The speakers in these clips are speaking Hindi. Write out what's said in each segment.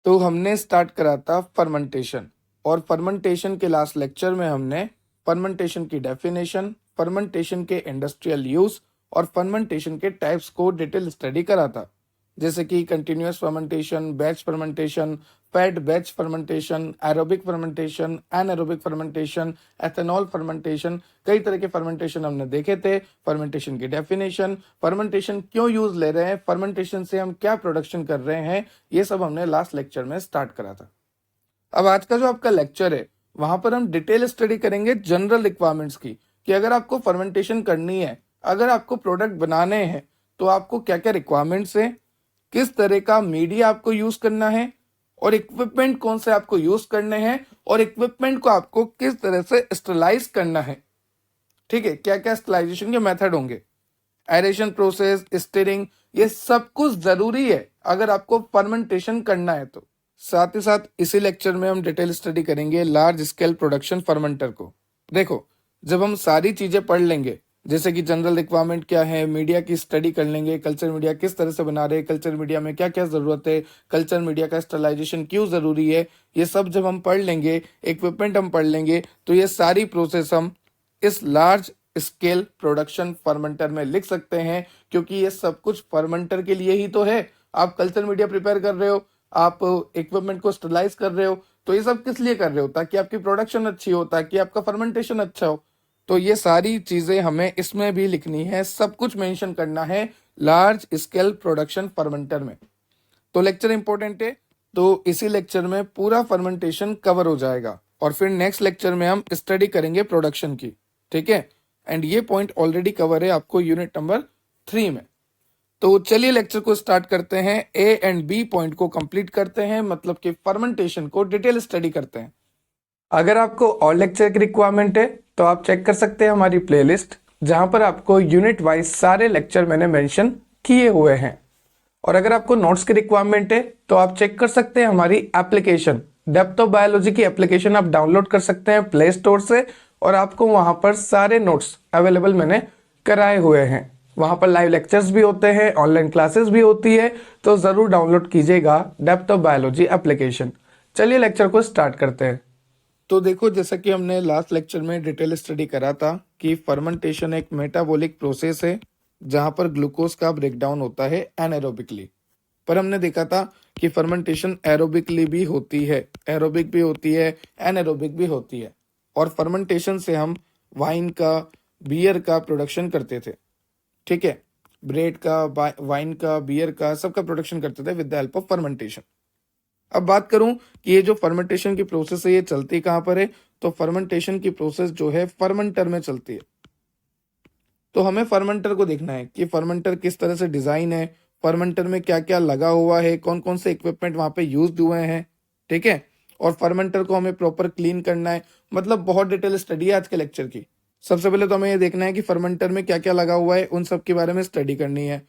तो हमने स्टार्ट करा था फर्मेंटेशन, और फर्मेंटेशन के लास्ट लेक्चर में हमने फर्मेंटेशन की डेफिनेशन, फर्मेंटेशन के इंडस्ट्रियल यूज और फर्मेंटेशन के टाइप्स को डिटेल स्टडी करा था, जैसे कि continuous fermentation, batch fermentation, fed batch fermentation, aerobic fermentation, anaerobic fermentation, ethanol fermentation. कई तरह के फर्मेंटेशन हमने देखे थे। फर्मेंटेशन की डेफिनेशन, फर्मेंटेशन क्यों यूज ले रहे हैं, फर्मेंटेशन से हम क्या प्रोडक्शन कर रहे हैं, ये सब हमने लास्ट लेक्चर में स्टार्ट करा था। अब आज का जो आपका लेक्चर है वहां पर हम डिटेल स्टडी करेंगे जनरल रिक्वायरमेंट्स की, कि अगर आपको फर्मेंटेशन करनी है, अगर आपको प्रोडक्ट बनाने हैं, तो आपको क्या क्या रिक्वायरमेंट्स है, किस तरह का मीडिया आपको यूज करना है, और इक्विपमेंट कौन से आपको यूज करने हैं, और इक्विपमेंट को आपको किस तरह से स्टरलाइज करना है। ठीक है, क्या क्या स्टरलाइजेशन के मेथड होंगे, एरेशन प्रोसेस, स्टीरिंग, ये सब कुछ जरूरी है अगर आपको फर्मेंटेशन करना है तो। साथ ही साथ इसी लेक्चर में हम डिटेल स्टडी करेंगे लार्ज स्केल प्रोडक्शन फर्मेंटर को। देखो, जब हम सारी चीजें पढ़ लेंगे, जैसे कि जनरल रिक्वायरमेंट क्या है, मीडिया की स्टडी कर लेंगे, कल्चर मीडिया किस तरह से बना रहे हैं, कल्चर मीडिया में क्या क्या जरूरत है, कल्चर मीडिया का स्टरलाइजेशन क्यों जरूरी है, ये सब जब हम पढ़ लेंगे, इक्विपमेंट हम पढ़ लेंगे, तो ये सारी प्रोसेस हम इस लार्ज स्केल प्रोडक्शन फर्मेंटर में लिख सकते हैं, क्योंकि ये सब कुछ फर्मेंटर के लिए ही तो है। आप कल्चर मीडिया प्रिपेयर कर रहे हो, आप इक्विपमेंट को स्टरलाइज कर रहे हो, तो ये सब किस लिए कर रहे हो, ताकि आपकी प्रोडक्शन अच्छी हो, ताकि आपका फर्मेंटेशन अच्छा हो। तो ये सारी चीजें हमें इसमें भी लिखनी है, सब कुछ मेंशन करना है लार्ज स्केल प्रोडक्शन फर्मेंटर में। तो लेक्चर इंपॉर्टेंट है, तो इसी लेक्चर में पूरा फर्मेंटेशन कवर हो जाएगा, और फिर नेक्स्ट लेक्चर में हम स्टडी करेंगे प्रोडक्शन की। ठीक है, एंड ये पॉइंट ऑलरेडी कवर है आपको यूनिट नंबर 3 में। तो चलिए लेक्चर को स्टार्ट करते हैं, ए एंड बी पॉइंट को कंप्लीट करते हैं, मतलब कि फर्मेंटेशन को डिटेल स्टडी करते हैं। अगर आपको और लेक्चर की रिक्वायरमेंट है तो आप चेक कर सकते हैं हमारी प्लेलिस्ट, जहां पर आपको यूनिट वाइज सारे लेक्चर मैंने मेंशन किए हुए हैं। और अगर आपको नोट्स की रिक्वायरमेंट है तो आप चेक कर सकते हैं हमारी एप्लीकेशन, डेप्थ ऑफ बायोलॉजी की एप्लीकेशन आप डाउनलोड कर सकते हैं प्ले स्टोर से, और आपको वहां पर सारे नोट्स अवेलेबल मैंने कराए हुए हैं। वहां पर लाइव लेक्चर्स भी होते हैं, ऑनलाइन क्लासेस भी होती है, तो जरूर डाउनलोड कीजिएगा डेप्थ ऑफ बायोलॉजी एप्लीकेशन। चलिए लेक्चर को स्टार्ट करते हैं। तो देखो, जैसा कि हमने लास्ट लेक्चर में डिटेल स्टडी करा था कि फर्मेंटेशन एक मेटाबॉलिक प्रोसेस है, जहां पर ग्लूकोज का ब्रेकडाउन होता है एनारोबिकली। पर हमने देखा था कि फर्मेंटेशन एरोबिकली भी होती है, एरोबिक भी होती है, एनारोबिक भी होती है। और फर्मेंटेशन से हम वाइन का, बियर का प्रोडक्शन करते थे। ठीक है, ब्रेड का, वाइन का, बियर का, सबका प्रोडक्शन करते थे with the help of fermentation. अब बात करूं कि ये जो फर्मेंटेशन की प्रोसेस है ये चलती कहां पर है, तो फर्मेंटेशन की प्रोसेस जो है फर्मेंटर में चलती है। तो हमें फर्मेंटर को देखना है कि फर्मेंटर किस तरह से डिजाइन है, फर्मेंटर में क्या क्या लगा हुआ है, कौन कौन से इक्विपमेंट वहां पे यूज हुए हैं। ठीक है, और फर्मेंटर को हमें प्रॉपर क्लीन करना है, मतलब बहुत डिटेल स्टडी है आज के लेक्चर की। सबसे पहले तो हमें ये देखना है कि फर्मेंटर में क्या क्या लगा हुआ है, उन सब के बारे में स्टडी करनी है।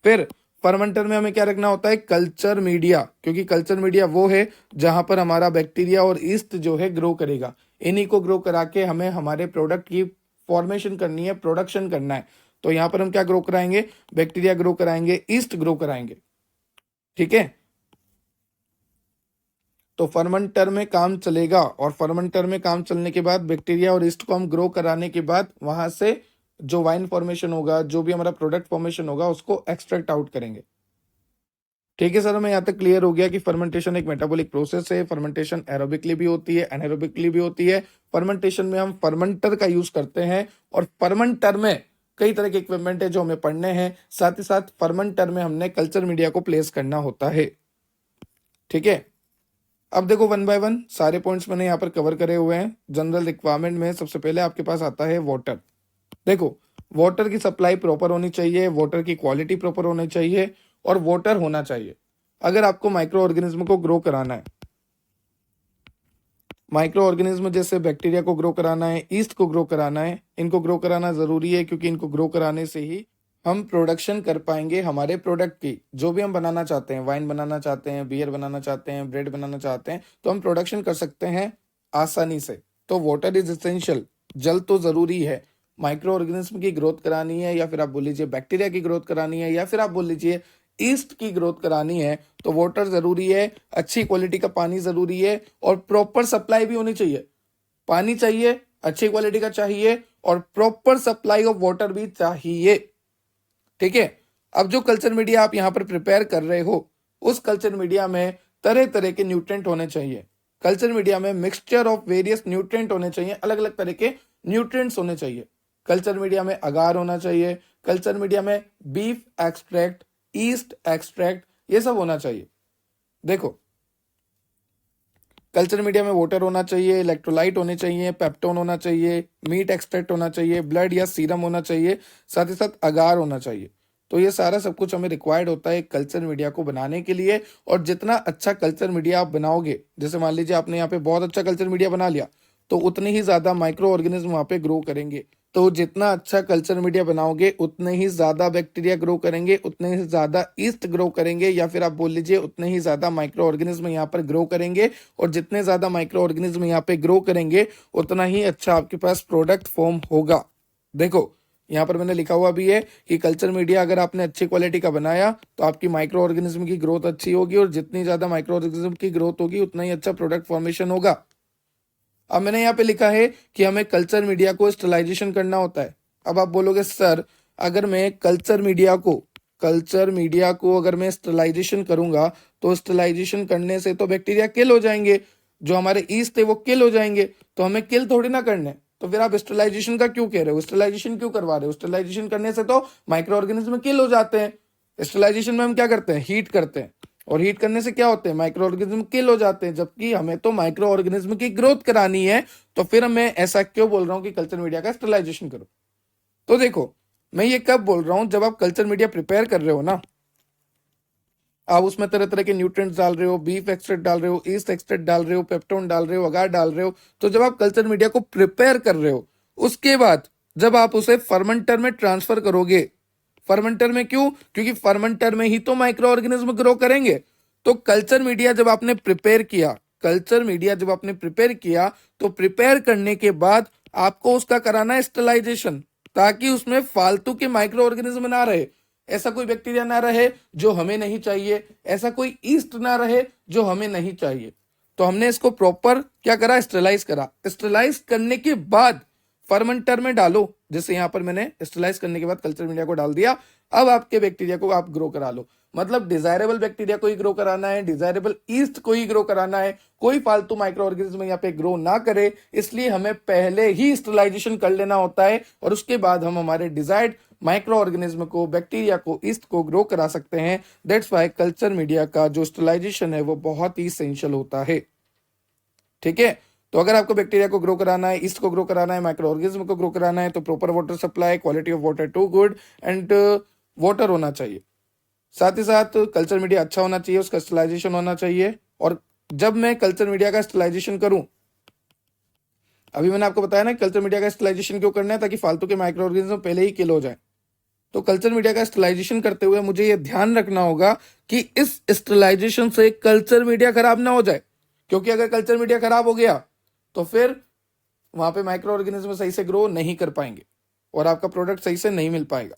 फिर फर्मेंटर में हमें क्या रखना होता है, कल्चर मीडिया, क्योंकि कल्चर मीडिया वो है जहां पर हमारा बैक्टीरिया और ईस्ट जो है ग्रो करेगा। इन्हीं को ग्रो करा के हमें हमारे प्रोडक्ट की फॉर्मेशन करनी है, प्रोडक्शन करना है। तो यहां पर हम क्या ग्रो कराएंगे, बैक्टीरिया ग्रो कराएंगे, ईस्ट ग्रो कराएंगे। ठीक है, तो फर्मेंटर में काम चलेगा, और फर्मेंटर में काम चलने के बाद बैक्टीरिया और ईस्ट को हम ग्रो कराने के बाद वहां से जो वाइन फॉर्मेशन होगा, जो भी हमारा प्रोडक्ट फॉर्मेशन होगा, उसको एक्सट्रैक्ट आउट करेंगे। ठीक है सर, हमें यहाँ तक क्लियर हो गया कि फर्मेंटेशन एक मेटाबॉलिक प्रोसेस है। फर्मेंटेशन एरोबिकली भी होती है, एनारोबिकली भी होती है। फर्मेंटेशन में हम फर्मेंटर का यूज करते हैं, और फर्मेंटर में कई तरह के इक्विपमेंट है जो हमें पढ़ने हैं। साथ ही साथ फर्मेंटर में हमने कल्चर मीडिया को प्लेस करना होता है। ठीक है, अब देखो वन बाय वन सारे पॉइंट्स मैंने यहाँ पर कवर करे हुए हैं। जनरल रिक्वायरमेंट में सबसे पहले आपके पास आता है वाटर। देखो, वाटर की सप्लाई प्रॉपर होनी चाहिए, वाटर की क्वालिटी प्रॉपर होनी चाहिए, और वाटर होना चाहिए। अगर आपको माइक्रो ऑर्गेनिज्म को ग्रो कराना है, माइक्रो ऑर्गेनिज्म जैसे बैक्टीरिया को ग्रो कराना है, ईस्ट को ग्रो कराना है, इनको ग्रो कराना जरूरी है, क्योंकि इनको ग्रो कराने से ही हम प्रोडक्शन कर पाएंगे हमारे प्रोडक्ट की। जो भी हम बनाना चाहते हैं, वाइन बनाना चाहते हैं, बियर बनाना चाहते हैं, ब्रेड बनाना चाहते हैं, तो हम प्रोडक्शन कर सकते हैं आसानी से। तो वाटर इज एसेंशियल, जल तो जरूरी है। माइक्रो ऑर्गेनिज्म की ग्रोथ करानी है, या फिर आप बोल लीजिए बैक्टीरिया की ग्रोथ करानी है, या फिर आप बोल लीजिए ईस्ट की ग्रोथ करानी है तो वाटर जरूरी है, अच्छी क्वालिटी का पानी जरूरी है और प्रॉपर सप्लाई भी होनी चाहिए। पानी चाहिए, अच्छी क्वालिटी का चाहिए और प्रॉपर सप्लाई ऑफ वाटर भी चाहिए। ठीक है। अब जो कल्चर मीडिया आप यहाँ पर प्रिपेयर कर रहे हो, उस कल्चर मीडिया में तरह तरह के न्यूट्रिएंट होने चाहिए। कल्चर मीडिया में मिक्सचर ऑफ वेरियस न्यूट्रिएंट होने चाहिए, अलग अलग तरह के न्यूट्रिएंट्स होने चाहिए। कल्चर मीडिया में अगार होना चाहिए, कल्चर मीडिया में बीफ एक्सट्रैक्ट, ईस्ट एक्सट्रैक्ट, ये सब होना चाहिए। देखो, कल्चर मीडिया में वाटर होना चाहिए, इलेक्ट्रोलाइट होने चाहिए, पेप्टोन होना चाहिए, मीट एक्सट्रैक्ट होना चाहिए, ब्लड या सीरम होना चाहिए, साथ ही साथ अगार होना चाहिए। तो ये सारा सब कुछ हमें रिक्वायर्ड होता है कल्चर मीडिया को बनाने के लिए। और जितना अच्छा कल्चर मीडिया आप बनाओगे, जैसे मान लीजिए आपने यहाँ पे बहुत अच्छा कल्चर मीडिया बना लिया, तो उतने ही ज्यादा माइक्रो ऑर्गेनिज्म वहां पे ग्रो करेंगे। तो जितना अच्छा कल्चर मीडिया बनाओगे उतने ही ज्यादा बैक्टीरिया ग्रो करेंगे, उतने ही ज्यादा ईस्ट ग्रो करेंगे, या फिर आप बोल लीजिए उतने ही ज्यादा माइक्रो ऑर्गेनिज्म यहाँ पर ग्रो करेंगे। और जितने ज्यादा माइक्रो ऑर्गेनिज्म यहाँ पे ग्रो करेंगे उतना ही अच्छा आपके पास प्रोडक्ट फॉर्म होगा। देखो, यहाँ पर मैंने लिखा हुआ भी है कि कल्चर मीडिया अगर आपने अच्छी क्वालिटी का बनाया तो आपकी माइक्रो ऑर्गेनिज्म की ग्रोथ अच्छी होगी, और जितनी ज्यादा माइक्रो ऑर्गेनिज्म की ग्रोथ होगी उतना ही अच्छा प्रोडक्ट फॉर्मेशन होगा। अब मैंने यहाँ पे लिखा है कि हमें कल्चर मीडिया को स्टरलाइजेशन करना होता है। अब आप बोलोगे सर, अगर मैं कल्चर मीडिया को अगर मैं स्टरलाइजेशन करूंगा तो स्टरलाइजेशन करने से तो बैक्टीरिया किल हो जाएंगे, जो हमारे ईस्ट थे वो किल हो जाएंगे, तो हमें किल थोड़ी ना करने। तो फिर आप स्टरलाइजेशन का क्यों कह रहे हो, स्टरलाइजेशन क्यों करवा रहे हो? स्टरलाइजेशन करने से तो माइक्रो ऑर्गेनिज्म किल हो जाते हैं। स्टरलाइजेशन में हम क्या करते हैं, हीट करते हैं, और हीट करने से क्या होते हैं, माइक्रो ऑर्गेनिज्म किल हो जाते हैं। जबकि हमें तो माइक्रो ऑर्गेनिज्म की ग्रोथ करानी है, तो फिर मैं ऐसा क्यों बोल रहा हूं कि कल्चर मीडिया का स्टरलाइजेशन करो? तो देखो, मैं ये कब बोल रहा हूं, जब आप कल्चर मीडिया प्रिपेयर कर रहे हो ना, आप उसमें तरह तरह के न्यूट्रिएंट्स डाल रहे हो, बीफ एक्सट्रैक्ट डाल रहे हो, ईस्ट एक्सट्रैक्ट डाल रहे हो, पेप्टोन डाल रहे हो, अगार डाल रहे हो। तो जब आप कल्चर मीडिया को प्रिपेयर कर रहे हो, उसके बाद जब आप उसे फर्मेंटर में ट्रांसफर करोगे, फर्मेंटर में क्यों? क्योंकि फर्मेंटर में ही तो माइक्रो ऑर्गेनिज्म ग्रो करेंगे। तो कल्चर मीडिया जब आपने प्रिपेयर किया, तो प्रिपेयर करने के बाद आपको उसका कराना है स्टरलाइजेशन, ताकि उसमें फालतू के माइक्रो ऑर्गेनिज्म ना रहे, ऐसा कोई बैक्टीरिया ना रहे जो हमें नहीं चाहिए, ऐसा कोई ईस्ट ना रहे जो हमें नहीं चाहिए। तो हमने इसको प्रॉपर क्या करा, स्टरलाइज करा। स्टरलाइज करने के बाद फर्मेंटर में डालो, जैसे यहां पर मैंने स्टरलाइज करने के बाद कल्चर मीडिया को डाल दिया। अब आपके बैक्टीरिया को आप ग्रो करा लो, मतलब डिजायरेबल बैक्टीरिया को ही ग्रो कराना है, डिजायरेबल ईस्ट को ही ग्रो कराना है, कोई फालतू माइक्रो ऑर्गेनिज्म यहाँ पे ग्रो ना करे। इसलिए हमें पहले ही स्टरलाइजेशन कर लेना होता है, और उसके बाद हम हमारे डिजायर्ड माइक्रो ऑर्गेनिज्म को, बैक्टीरिया को, ईस्ट को ग्रो करा सकते हैं। दैट्स वाई कल्चर मीडिया का जो स्टरलाइजेशन है वो बहुत ही एसेंशियल होता है। ठीक है। तो अगर आपको बैक्टीरिया को ग्रो कराना है, ईस्ट को ग्रो कराना है, माइक्रो ऑर्गेनिज्म को ग्रो कराना है, तो proper water supply, quality of water to good and water होना चाहिए। साथ ही साथ कल्चर मीडिया अच्छा होना चाहिए, उसका स्टरलाइजेशन होना चाहिए। और जब मैं कल्चर मीडिया का स्टरलाइजेशन करूं, अभी मैंने आपको बताया ना कल्चर मीडिया का स्टरलाइजेशन क्यों करना है, ताकि फालतू के माइक्रो ऑर्गेनिज्म पहले ही किल हो जाए। तो कल्चर मीडिया का स्टरलाइजेशन करते हुए मुझे यह ध्यान रखना होगा कि इस स्टरलाइजेशन से कल्चर मीडिया खराब ना हो जाए, क्योंकि अगर कल्चर मीडिया खराब हो गया तो फिर वहां पे माइक्रो ऑर्गेनिज्म सही से ग्रो नहीं कर पाएंगे और आपका प्रोडक्ट सही से नहीं मिल पाएगा।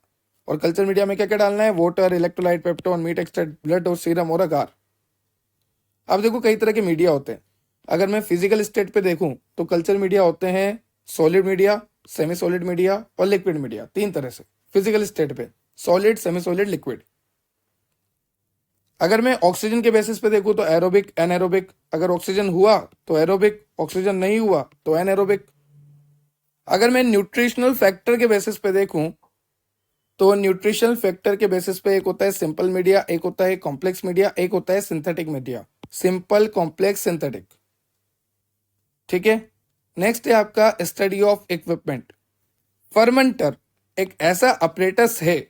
और कल्चर मीडिया में क्या क्या डालना है, water, electrolyte, peptone, meat extract, blood और सीरम और अगार। अब देखो, कई तरह के मीडिया होते हैं। अगर मैं फिजिकल स्टेट पे देखूं तो कल्चर मीडिया होते हैं solid media, semi solid media और लिक्विड मीडिया, तीन तरह से फिजिकल स्टेट पे, सॉलिड, सेमी सॉलिड, लिक्विड। अगर मैं ऑक्सीजन के बेसिस पे देखूं तो एरोबिक, एनएरोबिक। अगर ऑक्सीजन हुआ तो एरोबिक, ऑक्सीजन नहीं हुआ तो एनएरोबिक। अगर मैं न्यूट्रिशनल फैक्टर के बेसिस पे देखूं तो न्यूट्रिशनल फैक्टर के बेसिस पे एक होता है सिंपल मीडिया, एक होता है कॉम्प्लेक्स मीडिया, एक होता है synthetic media. Simple, complex, synthetic. ठीक है। नेक्स्ट है आपका स्टडी ऑफ इक्विपमेंट। फर्मेंटर एक ऐसा अपरेटस है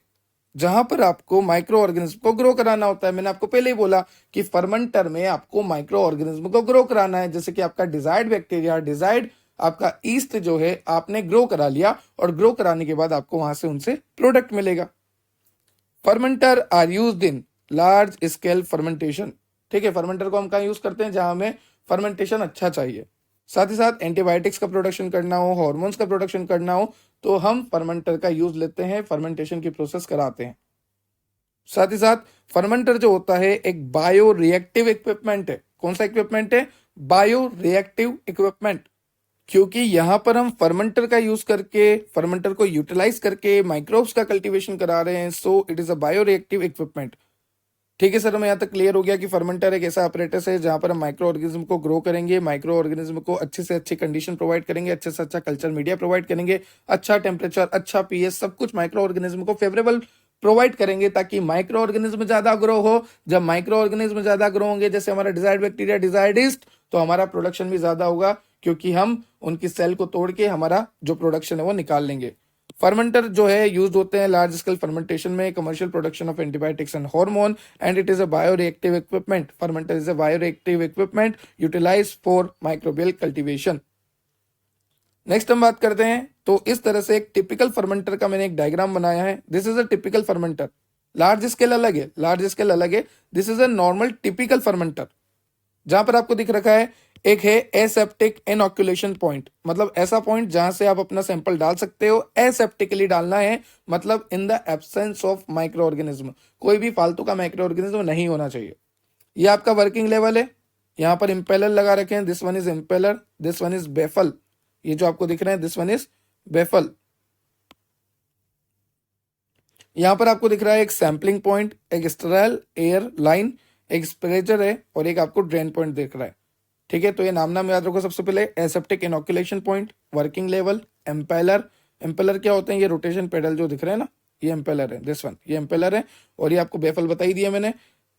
जहां पर आपको माइक्रो ऑर्गेनिज्म को ग्रो कराना होता है। मैंने आपको पहले ही बोला कि फर्मेंटर में आपको माइक्रो ऑर्गेनिज्म को ग्रो कराना है, जैसे कि आपका डिजायर्ड बैक्टीरिया, डिजायर्ड आपका ईस्ट जो है आपने ग्रो करा लिया, और ग्रो कराने के बाद आपको वहां से उनसे प्रोडक्ट मिलेगा। Fermenter are used in large scale fermentation. ठीक है। फर्मेंटर को हम कहाँ यूज करते हैं, जहां हमें फर्मेंटेशन अच्छा चाहिए, साथ ही साथ एंटीबायोटिक्स का प्रोडक्शन करना हो, हार्मोन्स का प्रोडक्शन करना हो, तो हम फर्मेंटर का यूज लेते हैं, फर्मेंटेशन की प्रोसेस कराते हैं। साथ ही साथ फर्मेंटर जो होता है एक बायो रिएक्टिव इक्विपमेंट है। कौन सा इक्विपमेंट है? Bio reactive equipment. क्योंकि यहां पर हम फर्मेंटर का यूज करके, फर्मेंटर को यूटिलाइज करके माइक्रोब्स का कल्टीवेशन करा रहे हैं, so it is a bio reactive equipment. ठीक है सर, हमें यहाँ तक क्लियर हो गया कि फर्मेंटर एक ऐसा अपरेटस है जहां पर हम माइक्रो ऑर्गेनिज्म को ग्रो करेंगे, माइक्रो ऑर्गेनिज्म को अच्छे से अच्छी कंडीशन प्रोवाइड करेंगे, अच्छे से अच्छा कल्चर मीडिया प्रोवाइड करेंगे, अच्छा टेम्परेचर, अच्छा पीएच, सब कुछ माइक्रो ऑर्गेनिज्म को फेवरेबल प्रोवाइड करेंगे ताकि माइक्रो ऑर्गेनिज्म ज्यादा ग्रो हो। जब माइक्रो ऑर्गेनिज्म ज्यादा ग्रो होंगे, जैसे हमारा डिजायर्ड बैक्टीरिया, डिजायर्ड ईस्ट, तो हमारा प्रोडक्शन भी ज्यादा होगा क्योंकि हम उनकी सेल को तोड़ के हमारा जो प्रोडक्शन है वो निकाल लेंगे। फर्मेंटर जो है यूज होते हैं लार्ज स्केल फर्मेंटेशन में, commercial production of antibiotics and hormone, and it is a bioreactive equipment. Fermenter is a bioreactive equipment utilized for microbial cultivation. Next हम बात करते हैं, तो इस तरह से एक टिपिकल फर्मेंटर का मैंने एक डायग्राम बनाया है। This is a typical fermenter. Large scale अलग है, लार्ज स्केल अलग है। This is a normal typical fermenter. जहां पर आपको दिख रखा है, एक है एसेप्टिक इनॉक्यूलेशन पॉइंट, मतलब ऐसा पॉइंट जहां से आप अपना सैंपल डाल सकते हो। एसेप्टिकली डालना है, मतलब in the absence of micro organism, कोई भी फालतू का माइक्रो ऑर्गेनिज्म नहीं होना चाहिए। ये आपका वर्किंग लेवल है। यहां पर इंपेलर लगा रखे हैं, this one is impeller, this one is baffle. ये जो आपको दिख रहे हैं, दिस वन इज बेफल। यहां पर आपको दिख रहा है एक सैंपलिंग पॉइंट, एक स्टेराइल एयर लाइन, एक स्प्रेजर है और एक आपको ड्रेन पॉइंट दिख रहा है। ठीक है, तो ये नाम याद रखो। सबसे पहले aseptic inoculation point, working level, impeller. Impeller क्या होते हैं? ये रोटेशन पेडल जो दिख रहे हैं ना, ये एम्पेलर है, दिस वन, ये एम्पेलर है। और ये आपको बेफल बताई दिया मैंने।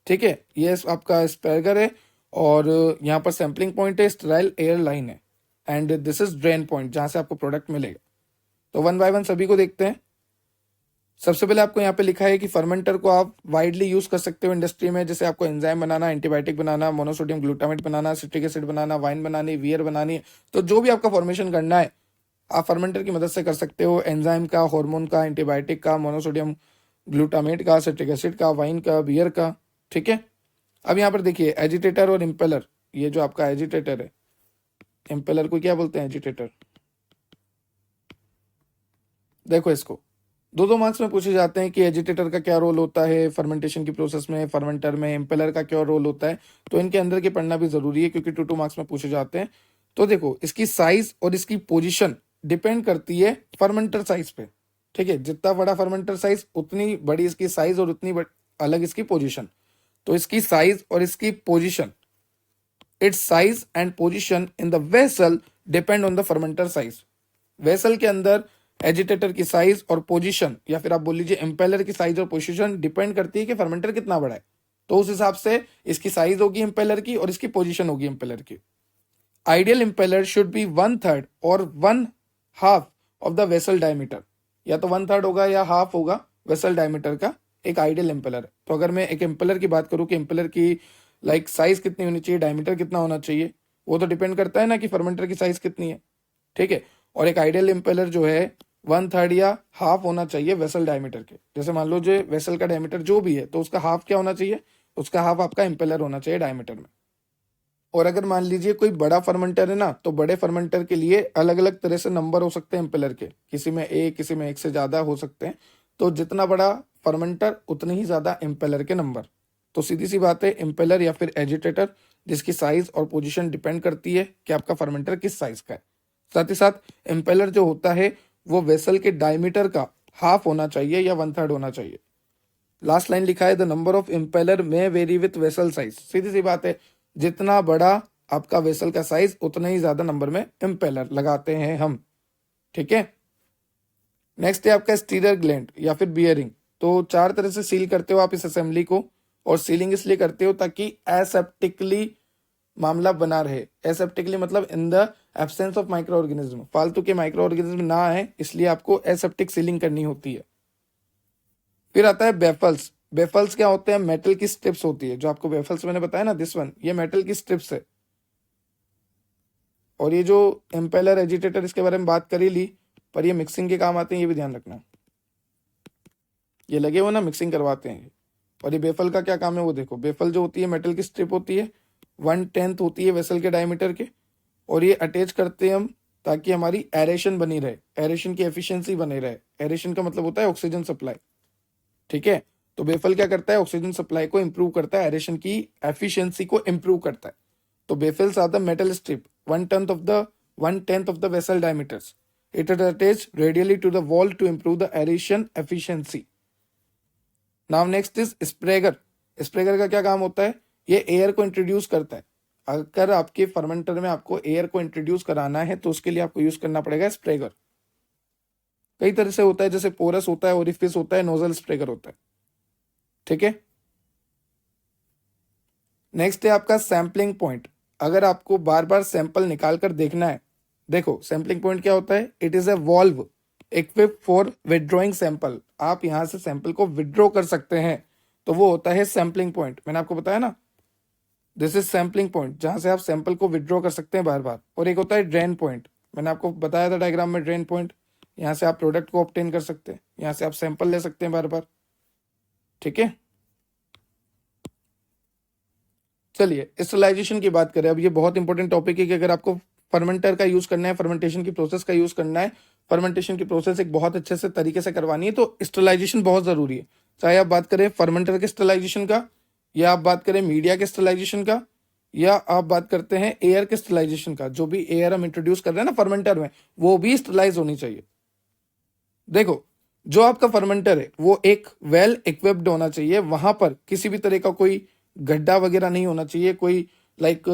ठीक है, ये आपका स्पेगर है और यहाँ पर सैंपलिंग पॉइंट है, स्टेराइल एयर लाइन है, and this is drain point जहां से आपको प्रोडक्ट मिलेगा। तो वन बाय वन सभी को देखते हैं। सबसे पहले आपको यहाँ पे लिखा है कि फर्मेंटर को आप वाइडली यूज कर सकते हो इंडस्ट्री में, जैसे आपको एंजाइम बनाना, एंटीबायोटिक बनाना, मोनोसोडियम ग्लूटामेट बनाना, सिट्रिक एसिड बनाना, वाइन बनानी, वियर बनानी, तो जो भी आपका फॉर्मेशन करना है आप फर्मेंटर की मदद से कर सकते हो। एंजाइम का, हार्मोन का, एंटीबायोटिक का, मोनोसोडियम ग्लूटामेट का, सिट्रिक एसिड का, वाइन का, बियर का। ठीक है, अब यहाँ पर देखिए एजिटेटर और इम्पेलर। ये जो आपका एजिटेटर है, इम्पेलर को क्या बोलते हैं? एजिटेटर। देखो इसको दो मार्क्स में पूछे जाते हैं कि एजिटेटर का क्या रोल होता है फर्मेंटेशन की प्रोसेस में, फर्मेंटर में इम्पेलर का क्या रोल होता है। तो इनके अंदर के पढ़ना भी जरूरी है क्योंकि 2 मार्क्स में पूछे जाते हैं। तो देखो, इसकी साइज और इसकी पोजीशन डिपेंड करती है फर्मेंटर साइज पे। ठीक है, जितना बड़ा फर्मेंटर साइज उतनी बड़ी इसकी साइज और उतनी अलग इसकी पोजिशन। तो इसकी साइज और इसकी position, it's size and position in the vessel depend on the fermenter size. Vessel के अंदर एजिटेटर की साइज और पोजीशन, या फिर आप बोल लीजिए इम्पेलर की साइज और पोजीशन डिपेंड करती है कि फर्मेंटर कितना बड़ा है। तो उस हिसाब से इसकी साइज होगी इम्पेलर की और इसकी पोजीशन होगी इम्पेलर की। आइडियल इम्पेलर शुड बी 1/3 और 1/2 ऑफ द वेसल डायमीटर, या तो 1/3 होगा या हाफ होगा वेसल डायमीटर का एक आइडियल इम्पेलर है। तो अगर मैं एक इम्पेलर की बात करूं कि इम्पेलर की साइज कितनी होनी चाहिए, डायमीटर कितना होना चाहिए, वो तो डिपेंड करता है ना कि फर्मेंटर की साइज कितनी है। ठीक है, और एक आइडियल इम्पेलर जो है 1/3 या हाफ होना चाहिए वेसल डायमीटर के। जैसे मान लो जो वेसल का डायमीटर जो भी है, तो उसका हाफ क्या होना चाहिए? उसका हाफ आपका इम्पेलर होना चाहिए डायमीटर में। और अगर मान लीजिए कोई बड़ा फर्मेंटर है ना, तो बड़े फर्मेंटर के लिए अलग अलग तरह से नंबर हो सकते हैं इम्पेलर के, किसी में एक, किसी में एक से ज्यादा हो सकते हैं। तो जितना बड़ा फर्मेंटर उतने ही ज्यादा इम्पेलर के नंबर। तो सीधी सी बात है, इम्पेलर या फिर एजिटेटर जिसकी साइज और पोजीशन डिपेंड करती है कि आपका फर्मेंटर किस साइज का है। साथ ही साथ इम्पेलर जो होता है वो वेसल के डायमीटर का हाफ होना चाहिए या 1/3 होना चाहिए। लास्ट लाइन लिखा है, द नंबर ऑफ इम्पेलर में वेरी विथ वेसल साइज। सीधी सी बात है, जितना बड़ा आपका वेसल का साइज उतना ही ज्यादा नंबर में इम्पेलर लगाते हैं हम। ठीक है, नेक्स्ट है आपका स्टीरर ग्लैंड या फिर बियरिंग। तो 4 तरह से सील करते हो आप इस असेंबली को, और सीलिंग इसलिए करते हो ताकि एसेप्टिकली मामला बना रहे। एसेप्टिकली मतलब in the absence of micro organism, फालतू के माइक्रो ऑर्गेनिज्म ना आए, इसलिए आपको एसेप्टिक सीलिंग करनी होती है। फिर आता है बेफल्स। बेफल्स क्या होते हैं? मेटल की स्ट्रिप्स होती है। जो आपको बेफल्स मैंने बताया ना, दिस वन, ये मेटल की स्ट्रिप्स है। और ये जो इम्पेलर, एजिटेटर, इसके बारे में बात कर ही ली, पर ये मिक्सिंग के काम आते हैं, ये भी ध्यान रखना। ये लगे हुए ना, मिक्सिंग करवाते हैं। और ये बेफल का क्या काम है वो देखो। बेफल जो होती है मेटल की स्ट्रिप होती है, 1/10 होती है वेसल के डायमीटर के, और ये अटैच करते हैं हम ताकि हमारी एरेशन बनी रहे, एरेशन की एफिशिएंसी बनी रहे। एरेशन का मतलब होता है ऑक्सीजन सप्लाई। ठीक है, तो बेफल क्या करता है, ऑक्सीजन सप्लाई को इंप्रूव करता है, एरेशन की एफिशिएंसी को इंप्रूव करता है। तो baffles are the metal strip 1/10 of the vessel diameters. It is attached radially to the wall to improve the aeration efficiency. Now next is स्प्रेगर। स्प्रेगर का क्या काम होता है, ये एयर को इंट्रोड्यूस करता है। अगर आपके फर्मेंटर में आपको एयर को इंट्रोड्यूस कराना है तो उसके लिए आपको यूज करना पड़ेगा स्प्रेगर। कई तरह से होता है, जैसे पोरस होता है, ओरिफिस होता है, नोजल स्प्रेगर होता है। ठीक है। नेक्स्ट है आपका सैम्पलिंग पॉइंट। अगर आपको बार बार सैंपल निकाल कर देखना है, देखो सैम्पलिंग पॉइंट क्या होता है, it is a valve equip for withdrawing sample. आप यहां से सैंपल को विदड्रॉ कर सकते हैं, तो वो होता है सैम्पलिंग पॉइंट। मैंने आपको बताया ना, दिस इज सैम्पलिंग पॉइंट, जहां से आप सैंपल को विदड्रॉ कर सकते हैं बार बार। और एक होता है ड्रेन पॉइंट, मैंने आपको बताया था डायग्राम में ड्रेन पॉइंट। यहाँ से आप प्रोडक्ट को ऑब्टेन कर सकते हैं, यहाँ से आप सैंपल ले सकते हैं बार बार। ठीक है। चलिए स्टरलाइजेशन की बात करें। अब ये बहुत इंपॉर्टेंट टॉपिक है कि अगर आपको फर्मेंटर का यूज करना है, फर्मेंटेशन की प्रोसेस का यूज करना है, फर्मेंटेशन की प्रोसेस एक बहुत अच्छे से तरीके से करवानी है, तो स्टरलाइजेशन बहुत जरूरी है। चाहे आप बात करें फर्मेंटर के स्टरलाइजेशन का, या आप बात करें मीडिया के स्टरलाइजेशन का, या आप बात करते हैं एयर के स्टरलाइजेशन का। जो भी एयर हम इंट्रोड्यूस कर रहे हैं ना फर्मेंटर में, वो भी स्टरलाइज होनी चाहिए। देखो, जो आपका फर्मेंटर है वो एक वेल इक्विप्ड होना चाहिए, वहां पर किसी भी तरह का कोई गड्ढा वगैरह नहीं होना चाहिए, कोई लाइक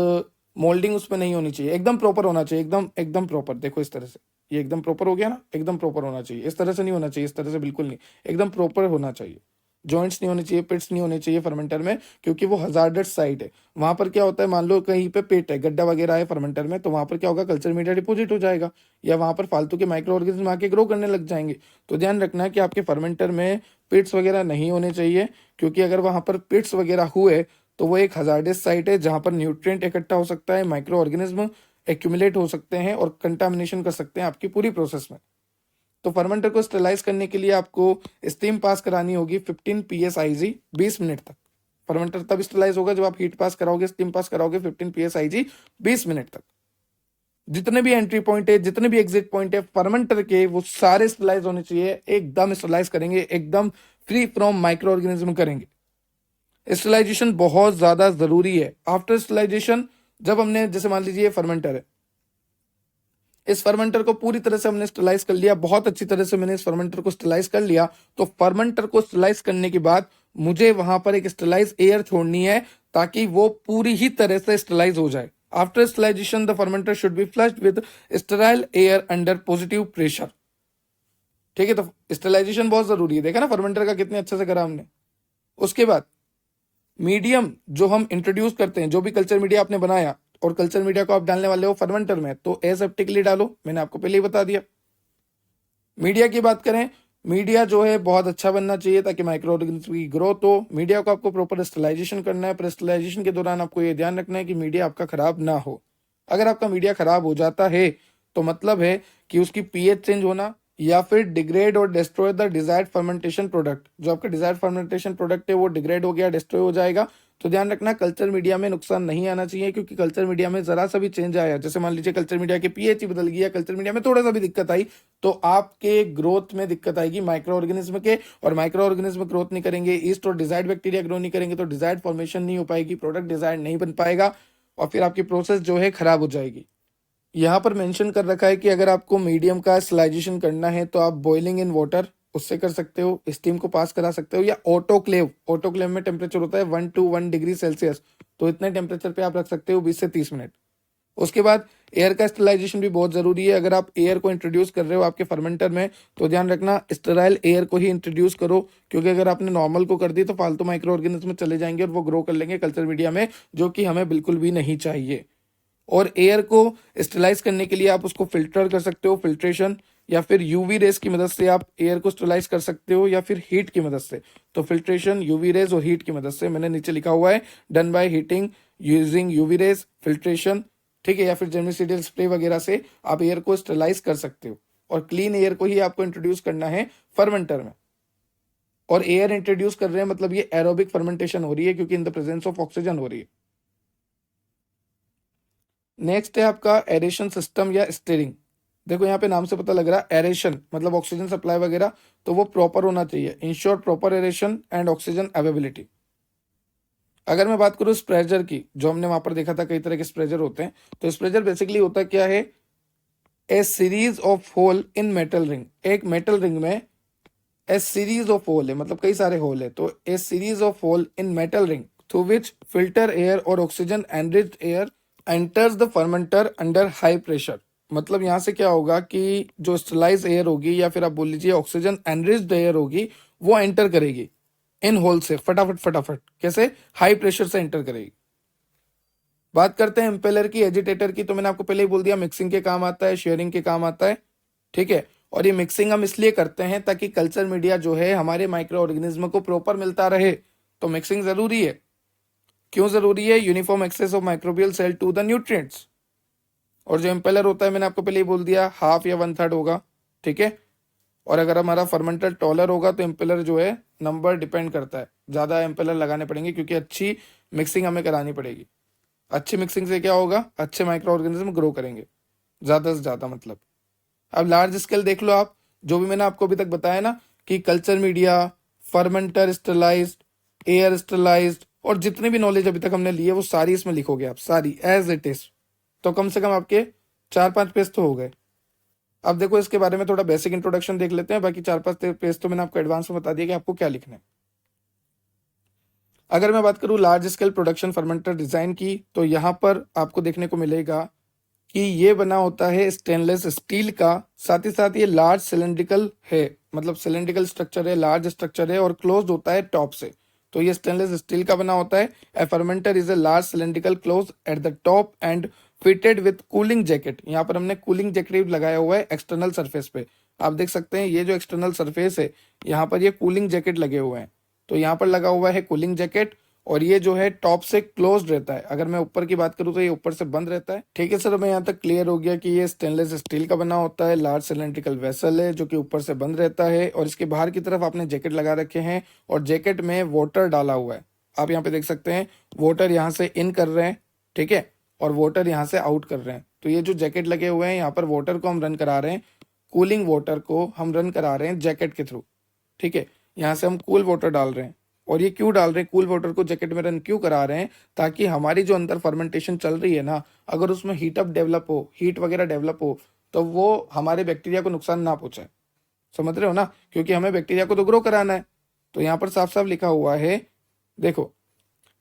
मोल्डिंग उसमें नहीं होनी चाहिए, एकदम प्रॉपर होना चाहिए, एकदम एकदम प्रॉपर। देखो इस तरह से, ये एकदम प्रॉपर हो गया ना, एकदम प्रॉपर होना चाहिए। इस तरह से नहीं होना चाहिए, इस तरह से बिल्कुल नहीं, एकदम प्रॉपर होना चाहिए। जॉइंट्स नहीं होने चाहिए, पिट्स नहीं होने चाहिए फर्मेंटर में, क्योंकि वो हजार्डस साइट है। वहां पर क्या होता है, मान लो कहीं पे पेट है, गड्ढा वगैरह है फर्मेंटर में, तो वहां पर क्या होगा, कल्चर मीडिया डिपोजिट हो जाएगा, या वहां पर फालतू के माइक्रो ऑर्गेनिज्म आके ग्रो करने लग जाएंगे। तो ध्यान रखना है कि आपके फर्मेंटर में पिट्स वगैरह नहीं होने चाहिए, क्योंकि अगर वहां पर पिट्स वगैरह हुए तो वो एक हजार्डस साइट है, जहां पर न्यूट्रिएंट इकट्ठा हो सकता है, माइक्रो ऑर्गेनिज्म एक्यूमुलेट हो सकते हैं और कंटामिनेशन कर सकते हैं आपकी पूरी प्रोसेस में। तो फर्मेंटर को स्टेलाइज करने के लिए आपको स्टीम पास करानी होगी 15 psig 20 मिनट तक। फर्मेंटर तब स्टेलाइज होगा जब आप हीट पास कराओगे, स्टीम पास कराओगे 15 psig 20 मिनट तक। जितने भी एंट्री पॉइंट है, जितने भी एग्जिट पॉइंट है फर्मेंटर के, वो सारे स्टेलाइज होने चाहिए। एकदम स्टेलाइज करेंगे, एकदम फ्री फ्रॉम माइक्रो ऑर्गेनिज्म करेंगे। स्टेलाइजेशन बहुत ज्यादा जरूरी है। आफ्टर स्टेलाइजेशन, जब हमने जैसे मान लीजिए फर्मेंटर है, इस फर्मेंटर को पूरी तरह से हमने स्टेलाइज कर लिया, बहुत अच्छी तरह से मैंने इस फर्मेंटर को स्टेलाइज कर लिया। तो फर्मेंटर को स्टेलाइज करने के बाद मुझे वहां पर एक स्टेलाइज एयर छोड़नी है, ताकि वो पूरी ही तरह से स्टेलाइज हो जाए। After sterilisation the fermenter should be flushed with sterile air under positive pressure. ठीक है, तो स्टेलाइजेशन बहुत जरूरी है। देखा ना फर्मेंटर का कितने अच्छे से करा हमने। उसके बाद मीडियम जो हम इंट्रोड्यूस करते हैं, जो भी कल्चर मीडिया आपने बनाया और कल्चर मीडिया को आप डालने वाले हो फर्मेंटर में, तो एसेप्टिकली डालो, मैंने आपको पहले ही बता दिया। मीडिया की बात करें, मीडिया जो है बहुत अच्छा बनना चाहिए ताकि माइक्रो ऑर्गेनिज्म की ग्रोथ हो। मीडिया को आपको प्रॉपर स्टेलाइजेशन करना है, पर स्टेलाइजेशन के दौरान आपको ये ध्यान रखना है कि मीडिया आपका खराब ना हो। अगर आपका मीडिया खराब हो जाता है तो मतलब है कि उसकी पीएच चेंज होना, या फिर डिग्रेड और destroy the desired fermentation product. जो आपका डिजायर्ड फर्मेंटेशन प्रोडक्ट है वो डिग्रेड हो गया, डिस्ट्रॉय हो जाएगा। तो ध्यान रखना, कल्चर मीडिया में नुकसान नहीं आना चाहिए, क्योंकि कल्चर मीडिया में जरा सा भी चेंज आया, जैसे मान लीजिए कल्चर मीडिया के पीएच ही बदल गया, कल्चर मीडिया में थोड़ा सा भी दिक्कत आई, तो आपके ग्रोथ में दिक्कत आएगी माइक्रो ऑर्गेनिज्म के। और माइक्रो ऑर्गेनिज्म ग्रोथ नहीं करेंगे, ईस्ट और डिजायर्ड बैक्टीरिया ग्रो नहीं करेंगे, तो डिजायर्ड फॉर्मेशन नहीं हो पाएगी, प्रोडक्ट डिजायर्ड नहीं बन पाएगा, और फिर आपकी प्रोसेस जो है खराब हो जाएगी। यहाँ पर मेंशन कर रखा है कि अगर आपको मीडियम का स्लाइजेशन करना है तो आप बॉइलिंग इन वाटर उससे कर सकते हो, स्टीम को पास करा सकते हो, या ऑटोक्लेव। ऑटोक्लेव में टेम्परेचर होता है 1 to 1 डिग्री सेल्सियस, तो इतने टेम्परेचर पे आप रख सकते हो 20 से 30 मिनट। उसके बाद एयर का स्टेलाइजेशन भी बहुत जरूरी है। अगर आप एयर को इंट्रोड्यूस कर रहे हो आपके फर्मेंटर में, तो ध्यान रखना स्टेराइल एयर को ही इंट्रोड्यूस करो, क्योंकि अगर आपने नॉर्मल को कर दी तो फालतू माइक्रो ऑर्गेनिज्म चले जाएंगे और वो ग्रो कर लेंगे कल्चर मीडिया में, जो कि हमें बिल्कुल भी नहीं चाहिए। और एयर को स्टेलाइज करने के लिए आप उसको फिल्टर कर सकते हो, फिल्ट्रेशन, या फिर यूवी रेस की मदद से आप एयर को स्टेलाइज कर सकते हो, या फिर हीट की मदद से। तो फिल्ट्रेशन, यूवी रेस और हीट की मदद से, मैंने नीचे लिखा हुआ है done by heating using UV rays, filtration, ठीक है, या फिर जर्मिसिडियल स्प्रे वगैरह से आप एयर को स्टेलाइज कर सकते हो। और क्लीन एयर को ही आपको इंट्रोड्यूस करना है फर्मेंटर में। और एयर इंट्रोड्यूस कर रहे हैं मतलब ये एरोबिक फर्मेंटेशन हो रही है, क्योंकि in the presence of oxygen हो रही है। नेक्स्ट है आपका एरेशन सिस्टम या स्टीयरिंग। देखो यहाँ पे नाम से पता लग रहा है एरेशन मतलब ऑक्सीजन सप्लाई वगैरह, तो वो प्रॉपर होना चाहिए, ensure proper aeration and oxygen availability. अगर मैं बात करूँ स्प्रेजर की, जो हमने वहां पर देखा था कई तरह के स्प्रेजर होते हैं, तो स्प्रेजर बेसिकली होता क्या है, a series of hole in metal ring. एक मेटल रिंग में ए सीरीज ऑफ होल है, मतलब कई सारे होल है, तो a series of hole in metal ring through which filter air और oxygen enriched air enters the fermenter under high pressure. मतलब यहाँ से क्या होगा कि जो स्टरलाइज एयर होगी या फिर आप बोल लीजिए ऑक्सीजन एनरिच्ड एयर होगी, वो एंटर करेगी इन होल से फटाफट फटाफट। कैसे? हाई प्रेशर से एंटर करेगी। बात करते हैं इम्पेलर की, एजिटेटर की, तो मैंने आपको पहले ही बोल दिया मिक्सिंग के काम आता है, शेयरिंग के काम आता है, ठीक है। और ये मिक्सिंग हम इसलिए करते हैं ताकि कल्चर मीडिया जो है हमारे माइक्रो ऑर्गेनिज्म को प्रॉपर मिलता रहे, तो मिक्सिंग जरूरी है। क्यों जरूरी है? Uniform access of microbial cell to the nutrients. और जो इम्पेलर होता है मैंने आपको पहले ही बोल दिया हाफ या 1/3 होगा, ठीक है। और अगर हमारा फर्मेंटर टॉलर होगा तो इम्पेलर जो है नंबर डिपेंड करता है, ज्यादा इम्पेलर लगाने पड़ेंगे क्योंकि अच्छी मिक्सिंग हमें करानी पड़ेगी। अच्छी मिक्सिंग से क्या होगा, अच्छे माइक्रो ऑर्गेनिज्म ग्रो करेंगे ज्यादा से ज्यादा। मतलब अब लार्ज स्केल देख लो आप, जो भी मैंने आपको अभी तक बताया ना कि culture media, fermenter sterilised, air sterilised, और जितनी भी नॉलेज अभी तक हमने ली है वो सारी इसमें लिखोगे आप, सारी एज इट इज। तो कम से कम आपके 4-5 पेज तो हो गए। अब देखो इसके बारे में थोड़ा बेसिक इंट्रोडक्शन देख लेते हैं, बाकी 4-5 पेज तो मैंने आपको एडवांस में बता दिया कि आपको क्या लिखना है। अगर मैं बात करूं large scale production fermenter design की, तो यहां पर आपको देखने को मिलेगा कि ये बना होता है स्टेनलेस स्टील का, साथ ही साथ ये लार्ज सिलेंड्रिकल है, मतलब सिलेंड्रिकल स्ट्रक्चर है, लार्ज स्ट्रक्चर है और क्लोज होता है टॉप से। तो ये स्टेनलेस स्टील का बना होता है। A fermenter is a large cylindrical close at the top and fitted with cooling jacket. यहाँ पर हमने कूलिंग जैकेट लगाया हुआ है एक्सटर्नल सरफेस पे। आप देख सकते हैं ये जो एक्सटर्नल सरफेस है यहाँ पर ये कूलिंग जैकेट लगे हुए हैं, तो यहाँ पर लगा हुआ है कूलिंग जैकेट, और ये जो है टॉप से क्लोज्ड रहता है। अगर मैं ऊपर की बात करूँ तो ये ऊपर से बंद रहता है, ठीक है सर। मैं यहाँ तक क्लियर हो गया कि ये स्टेनलेस स्टील का बना होता है, लार्ज सिलेंड्रिकल वेसल है जो कि ऊपर से बंद रहता है, और इसके बाहर की तरफ आपने जैकेट लगा रखे हैं और जैकेट में वाटर डाला हुआ है। आप यहाँ पे देख सकते हैं वाटर यहाँ से इन कर रहे हैं, ठीक है, और वाटर यहाँ से आउट कर रहे हैं। तो ये जो जैकेट लगे हुए हैं यहाँ पर वाटर को हम रन करा रहे हैं, कूलिंग वाटर को हम रन करा रहे हैं जैकेट के थ्रू, ठीक है। यहाँ से हम कूल वाटर डाल रहे हैं, और ये क्यों डाल रहे हैं कूल वाटर को जैकेट में रन क्यों करा रहे हैं, ताकि हमारी जो अंदर फर्मेंटेशन चल रही है ना, अगर उसमें हीट अप डेवलप हो, हीट वगैरह डेवलप हो, तो वो हमारे बैक्टीरिया को नुकसान ना पहुंचाए। समझ रहे हो ना, क्योंकि हमें बैक्टीरिया को तो ग्रो कराना है। तो यहाँ पर साफ साफ लिखा हुआ है, देखो,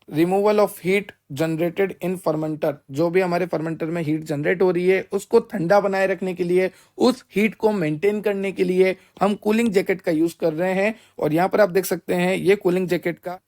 removal of heat generated in fermenter. जो भी हमारे फर्मेंटर में हीट जनरेट हो रही है उसको ठंडा बनाए रखने के लिए, उस हीट को मेंटेन करने के लिए हम कूलिंग जैकेट का यूज कर रहे हैं। और यहाँ पर आप देख सकते हैं ये कूलिंग जैकेट का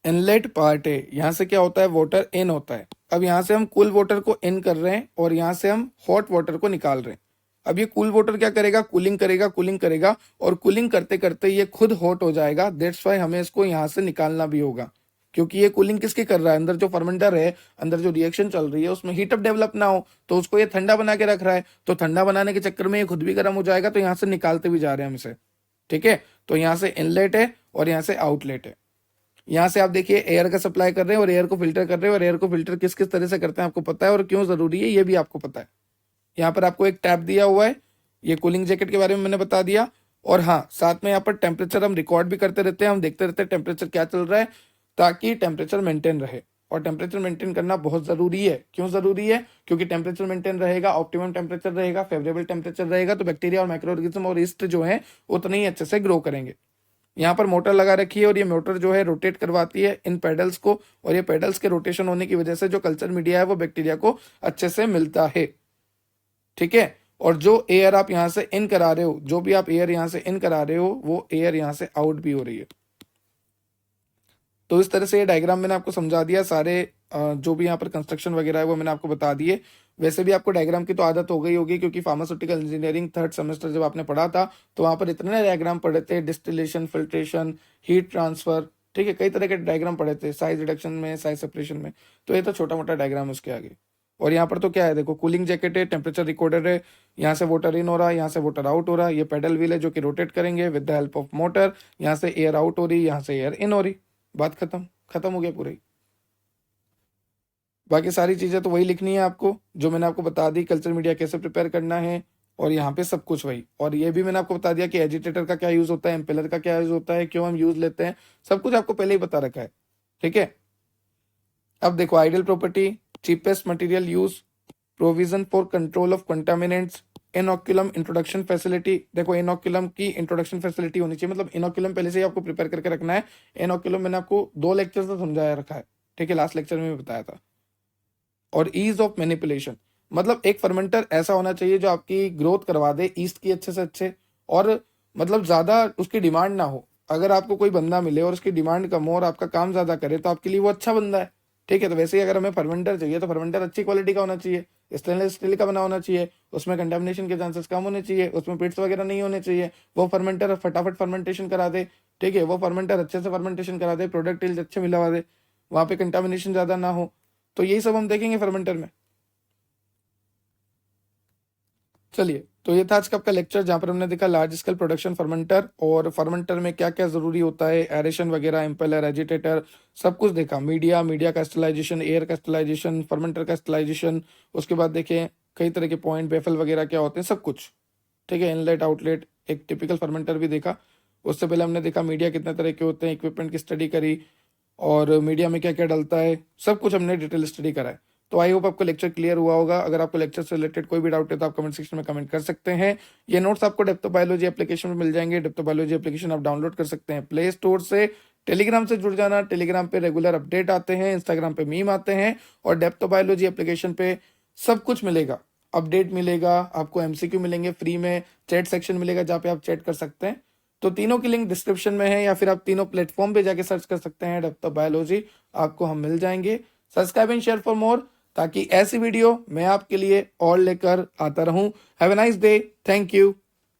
इनलेट पार्ट है, यहाँ से क्या होता है वाटर इन होता है। अब यहाँ से हम कूल वाटर को इन कर रहे हैं और यहाँ से हम हॉट वाटर को निकाल रहे हैं। अब ये कूल वाटर क्या करेगा, कूलिंग करेगा, कूलिंग करेगा, और कूलिंग करते करते ये खुद हॉट हो जाएगा। दैट्स वाई हमें इसको यहाँ से निकालना भी होगा, क्योंकि ये कूलिंग किसकी कर रहा है, अंदर जो फर्मेंटर है, अंदर जो रिएक्शन चल रही है उसमें हीटअप डेवलप ना हो, तो उसको ये ठंडा बना के रख रहा है। तो ठंडा बनाने के चक्कर में ये खुद भी गर्म हो जाएगा, तो यहाँ से निकालते भी जा रहे हैं हम इसे, ठीक है। तो यहाँ से इनलेट है और यहाँ से आउटलेट है। यहाँ से आप देखिए एयर का सप्लाई कर रहे हैं और एयर को फिल्टर कर रहे हैं, और एयर को फिल्टर किस किस तरह से करते हैं आपको पता है, और क्यों जरूरी है ये भी आपको पता है। यहाँ पर आपको एक टैब दिया हुआ है, ये कूलिंग जैकेट के बारे में मैंने बता दिया। और हाँ, साथ में यहाँ पर टेम्परेचर हम रिकॉर्ड भी करते रहते हैं, हम देखते रहते हैं टेम्परेचर क्या चल रहा है, ताकि टेम्परेचर मेंटेन रहे। और टेम्परेचर मेंटेन करना बहुत जरूरी है। क्यों जरूरी है? क्योंकि टेम्परेचर मेंटेन रहेगा, ऑप्टिमम टेम्परेचर रहेगा, फेवरेबल टेम्परेचर रहेगा, तो बैक्टीरिया और माइक्रो ऑर्गेनिज्म और ईस्ट जो है उतने ही अच्छे से ग्रो करेंगे। यहाँ पर मोटर लगा रखी है और ये मोटर जो है रोटेट करवाती है इन पेडल्स को, और ये पेडल्स के रोटेशन होने की वजह से जो कल्चर मीडिया है वो बैक्टीरिया को अच्छे से मिलता है, ठीक है। और जो एयर आप यहाँ से इन करा रहे हो, जो भी आप एयर यहाँ से इन करा रहे हो, वो एयर यहाँ से आउट भी हो रही है। तो इस तरह से ये डायग्राम मैंने आपको समझा दिया, सारे जो भी यहाँ पर कंस्ट्रक्शन वगैरह है वो मैंने आपको बता दिए। वैसे भी आपको डायग्राम की तो आदत हो गई होगी, क्योंकि फार्मास्यूटिकल इंजीनियरिंग 3rd सेमेस्टर जब आपने पढ़ा था तो वहां पर इतने डायग्राम पढ़े थे, डिस्टिलेशन, फिल्ट्रेशन, हीट ट्रांसफर, ठीक है, कई तरह के डायग्राम पढ़े थे, साइज रिडक्शन में, साइज सेपरेशन में। तो ये तो छोटा मोटा डायग्राम उसके आगे। और यहाँ पर तो क्या है, देखो, कूलिंग जैकेट है, टेम्परेचर रिकॉर्डर है, यहाँ से वाटर इन हो रहा है, यहाँ से वाटर आउट हो रहा है, ये पेडल व्हील है जो कि रोटेट करेंगे with the help of motor, यहाँ से एयर आउट हो रही, यहाँ से एयर इन हो रही। बात खत्म, खत्म हो गया पूरी। बाकी सारी चीजें तो वही लिखनी है आपको जो मैंने आपको बता दी, कल्चर मीडिया कैसे प्रिपेयर करना है, और यहाँ पे सब कुछ वही। और ये भी मैंने आपको बता दिया कि एजिटेटर का क्या यूज होता है, इम्पेलर का क्या यूज होता है, क्यों हम यूज लेते हैं, सब कुछ आपको पहले ही बता रखा है। ठीक है, अब देखो ideal property, cheapest material use, provision for control of contaminants, inoculum introduction facility. देखो इनोक्यूलम की इंट्रोडक्शन फैसिलिटी होनी चाहिए, मतलब इनोक्यूलम पहले से ही आपको प्रिपेयर करके रखना है। इनोक्यूलम मैंने आपको 2 लेक्चर से समझाया रखा है, ठीक है, लास्ट लेक्चर में भी बताया था। और ईज ऑफ मैनिपुलेशन, मतलब एक फर्मेंटर ऐसा होना चाहिए जो आपकी ग्रोथ करवा दे ईस्ट की अच्छे से अच्छे, और मतलब ज्यादा उसकी डिमांड ना हो। अगर आपको कोई बंदा मिले और उसकी डिमांड कम हो और आपका काम ज्यादा करे तो आपके लिए वो अच्छा बंदा है। ठीक है, तो वैसे ही अगर हमें फर्मेंटर चाहिए तो फर्मेंटर अच्छी क्वालिटी का होना चाहिए, स्टेनलेस स्टील का बना होना चाहिए, उसमें कंटेमिनेशन के चांसेस कम होने चाहिए, उसमें पिट्स वगैरह नहीं होने चाहिए, वो फर्मेंटर फटाफट फर्मेंटेशन करा दे। ठीक है, वो फर्मेंटर अच्छे से फर्मेंटेशन करा दे, प्रोडक्ट अच्छे मिलवा दे, वहां पे कंटेमिनेशन ज्यादा ना हो। तो यही सब हम देखेंगे फर्मेंटर में। चलिए, तो ये था आज का आपका लेक्चर जहां पर हमने देखा लार्ज स्केल प्रोडक्शन फर्मेंटर, और फर्मेंटर में क्या क्या जरूरी होता है, एरेशन वगैरह, इम्पेलर, एजिटेटर, सब कुछ देखा। Media, media crystallization, air crystallization, fermenter crystallization, उसके बाद देखें कई तरह के पॉइंट, बेफल वगैरह क्या होते हैं, सब कुछ। ठीक है, इनलेट आउटलेट, एक टिपिकल फर्मेंटर भी देखा। उससे पहले हमने देखा मीडिया कितने तरह के होते हैं, इक्विपमेंट की स्टडी करी, और मीडिया में क्या क्या डलता है, सब कुछ हमने डिटेल स्टडी करा है। तो आई होप आपको लेक्चर क्लियर हुआ होगा। अगर आपको लेक्चर से रिलेटेड कोई भी डाउट है तो आप कमेंट सेक्शन में कमेंट कर सकते हैं। ये नोट्स आपको डेप्थ बायोलॉजी एप्लीकेशन में मिल जाएंगे। डेप्थ बायोलॉजी एप्लीकेशन आप डाउनलोड कर सकते हैं प्ले स्टोर से। टेलीग्राम से जुड़ जाना, टेलीग्राम पे रेगुलर अपडेट आते हैं, इंस्टाग्राम पे मीम आते हैं, और डेप्थ बायोलॉजी एप्लीकेशन पे सब कुछ मिलेगा। अपडेट मिलेगा, आपको एमसीक्यू मिलेंगे फ्री में, चैट सेक्शन मिलेगा जहाँ पे आप चैट कर सकते हैं। तो तीनों की लिंक डिस्क्रिप्शन में है, या फिर आप तीनों प्लेटफॉर्म पे जाके सर्च कर सकते हैं डेप्थ बायोलॉजी, आपको हम मिल जाएंगे। Subscribe and share for more, ताकि ऐसी वीडियो मैं आपके लिए और लेकर आता रहूं। Have a nice day, thank you.